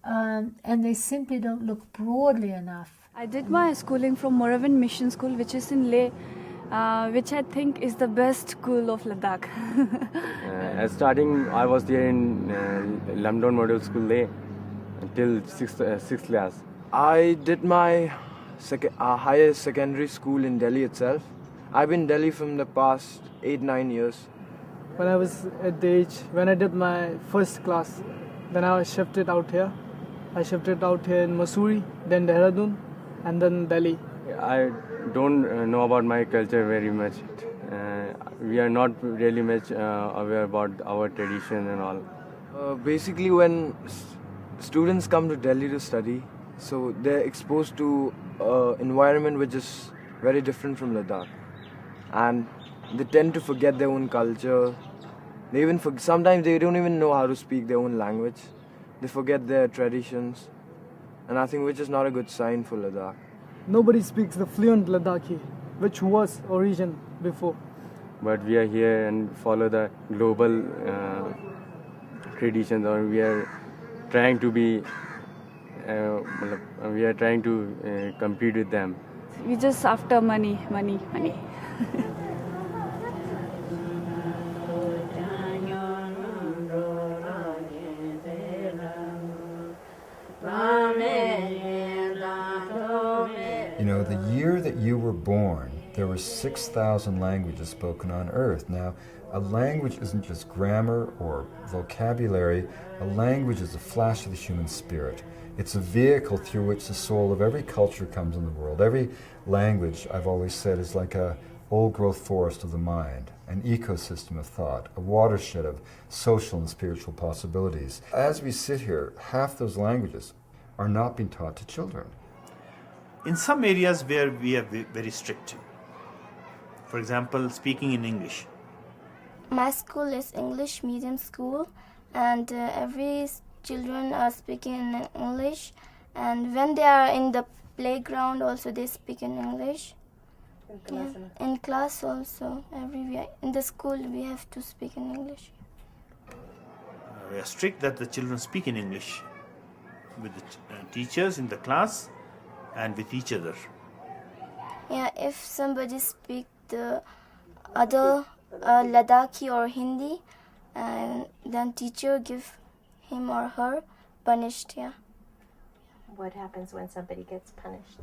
and they simply don't look broadly enough. I did my schooling from Moravian Mission School, which is in Leh, which I think is the best school of Ladakh. As starting, I was there in Lamdon Model School Leh until sixth class. I did my higher secondary school in Delhi itself. I've been in Delhi from the past 8-9 years. When I was at the age, when I did my first class, then I was shifted out here. I shifted out here in Mussoorie, then Dehradun, and then Delhi. I don't know about my culture very much. We are not really much aware about our tradition and all. Basically, when students come to Delhi to study, so they're exposed to an environment which is very different from Ladakh, and they tend to forget their own culture. They even sometimes they don't even know how to speak their own language. They forget their traditions, and I think which is not a good sign for Ladakh. Nobody speaks the fluent Ladakhi, which was origin before. But we are here and follow the global traditions, or we are trying to be. We are trying to compete with them. We just after money. You know, the year that you were born, there were 6,000 languages spoken on Earth. Now, a language isn't just grammar or vocabulary. A language is a flash of the human spirit. It's a vehicle through which the soul of every culture comes in the world. Every language, I've always said, is like a old-growth forest of the mind, an ecosystem of thought, a watershed of social and spiritual possibilities. As we sit here, half those languages are not being taught to children. In some areas where we are very strict, for example, speaking in English. My school is English medium school, and every children are speaking in English, and when they are in the playground also they speak in English. In class also, everywhere. In the school we have to speak in English. We are strict that the children speak in English with the teachers in the class and with each other. Yeah, if somebody speak the other Ladakhi or Hindi, and then teacher give him or her punished. Yeah. What happens when somebody gets punished?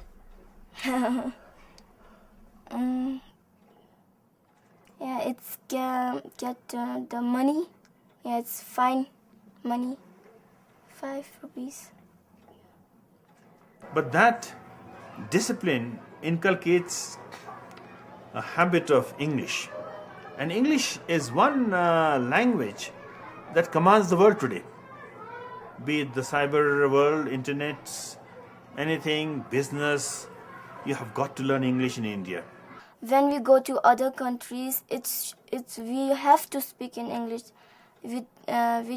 Yeah, it's get the money. Yeah, it's fine money, 5 rupees. But that discipline inculcates a habit of English. And English is one language that commands the world today. Be it the cyber world, internet, anything, business, you have got to learn English in India. When we go to other countries, it's we have to speak in English. We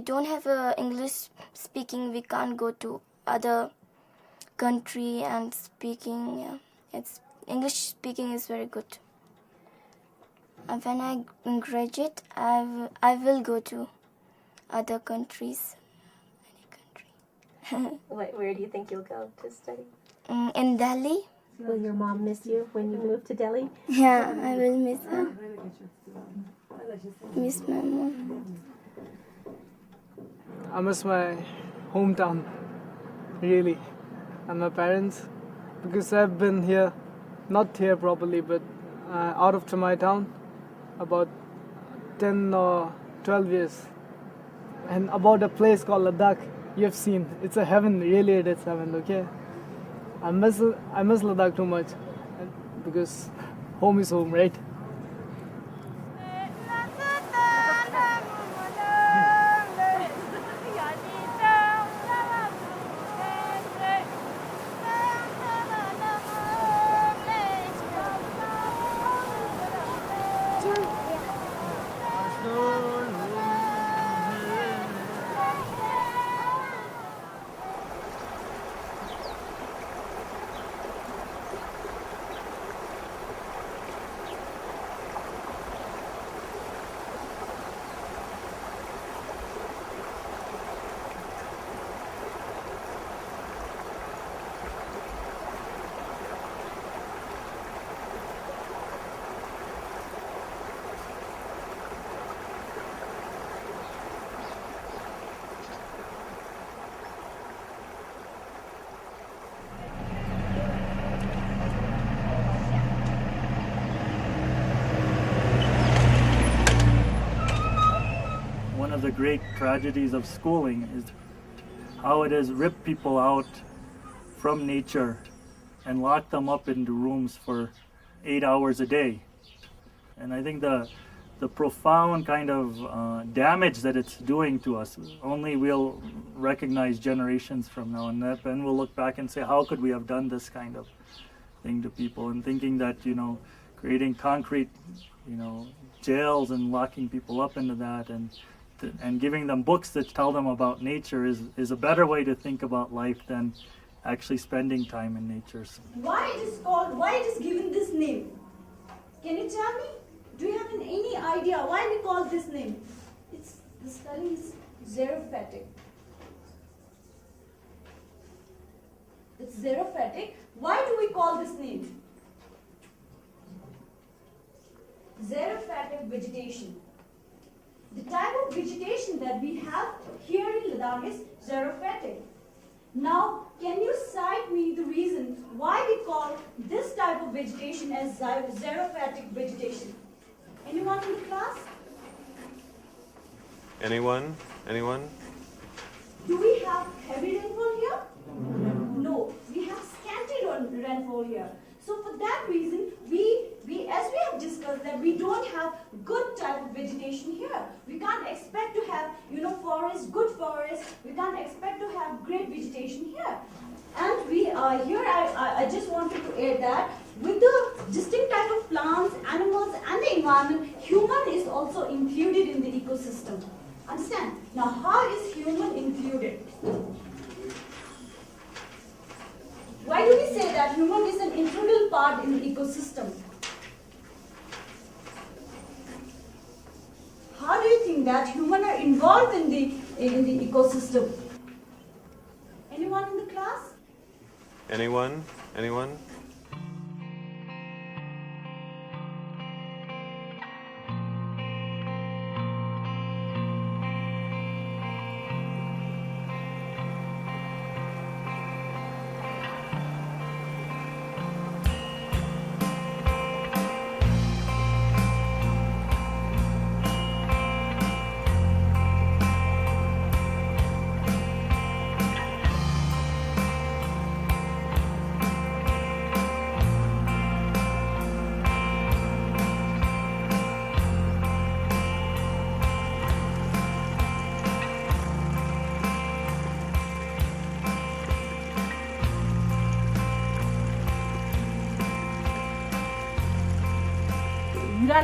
don't have English speaking. We can't go to other country and speaking. Yeah. It's English speaking is very good. And when I graduate, I will go to other countries. Any country. Where do you think you'll go to study? In Delhi. Will your mom miss you when you move to Delhi? Yeah, I will miss her. Miss my mom. I miss my hometown, really, and my parents, because I've been here, not here properly, but out of my town, about 10 or 12 years. And about a place called Ladakh, you have seen, it's a heaven, really it is heaven, okay? I miss Ladakh too much, because home is home, right? the great tragedies of schooling is how it has ripped people out from nature and locked them up into rooms for 8 hours a day. And I think the profound kind of damage that it's doing to us, only we'll recognize generations from now, and then we'll look back and say, how could we have done this kind of thing to people? And thinking that, creating concrete, jails and locking people up into that, and giving them books that tell them about nature is a better way to think about life than actually spending time in nature. Why it is given this name? Can you tell me? Do you have any idea why we call this name? The spelling is xerophatic. It's xerophatic. Why do we call this name? Xerophatic vegetation. The type of vegetation that we have here in Ladakh is xerophatic. Now, can you cite me the reason why we call this type of vegetation as xerophatic vegetation? Anyone in the class? Anyone? Do we have heavy rainfall here? No. We have scanty rainfall here. So for that reason, we as we have discussed that we don't have good type of vegetation here. We can't expect to have, forest, good forest. We can't expect to have great vegetation here. And we here I just wanted to add that with the distinct type of plants, animals, and the environment, human is also included in the ecosystem. Understand? Now, how is human included? Why do we say that human is an integral part in the ecosystem? How do you think that humans are involved in the ecosystem? Anyone in the class? Anyone?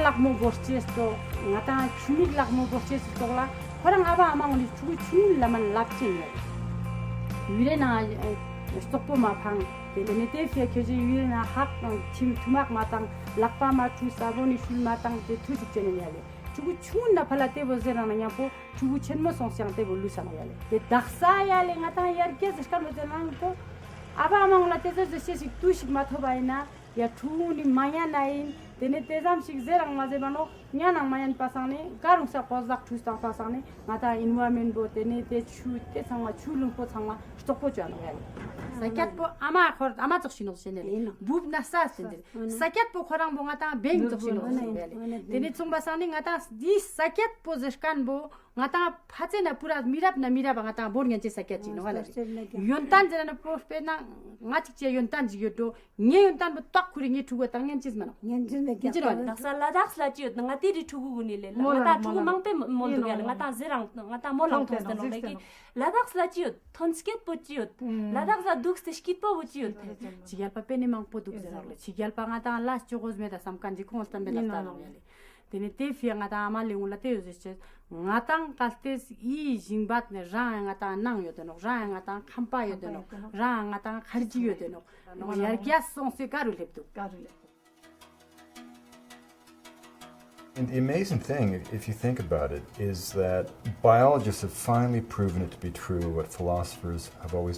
Lakmo borchesto, ngata chuni lakmo borchesto la, orang aba amang ni chuni laman lapchin. Yure na stoppo ma phang, telenete fia kyoje yure na hak tim tumak matang, lakpa ma chu saboni shul matang te tu chene yale. Chugu chun na phala te bozera na nyapo, chugu chenmo sonsiang te bolu sana yale. Te daksa yale ngata yar kes skam betelang ko, aba amang la te ze sik tushik mathobaina, ya chuni maya nain. Tene tezam shik zerang mazebano nyanang mayan pasane garung sa pozak chustang pasane mata environment bo tene te chu te sangwa chulung po sangwa stoppo jano yale sakyat po ama tsoksino senele bub nasa senele sakyat po khorang bo ngata beng tsoksino senele tene tsongbasani ngata dis sakyat po zeshkan bo ngata phachena pura mirap ngata borngen che sakyat chino wala yontan jena po pena ngachik che yontan jiyoto nge yontan bo tak khuri nge thugo tangen chismano Daksa Ladakh slajut ngati ri thugu nile ngata thugu mangpe moldu gala ngata zerang ngata molang tosta no leki Ladakh slajut thonsket pochiut Ladakh za duk steskit po pochiut chigal pa pene mang po duk zerale chigal pa ngata las chogos meta samkan ji konstan bela tano yale tene te fia ngata amale ngula te yosche ngatang kaltes I jingbat ne rang ngata nang yodeno rang ngata khampa yodeno rang ngata kharji yodeno no yar kya sonse karu leptu And the amazing thing, if you think about it, is that biologists have finally proven it to be true what philosophers have always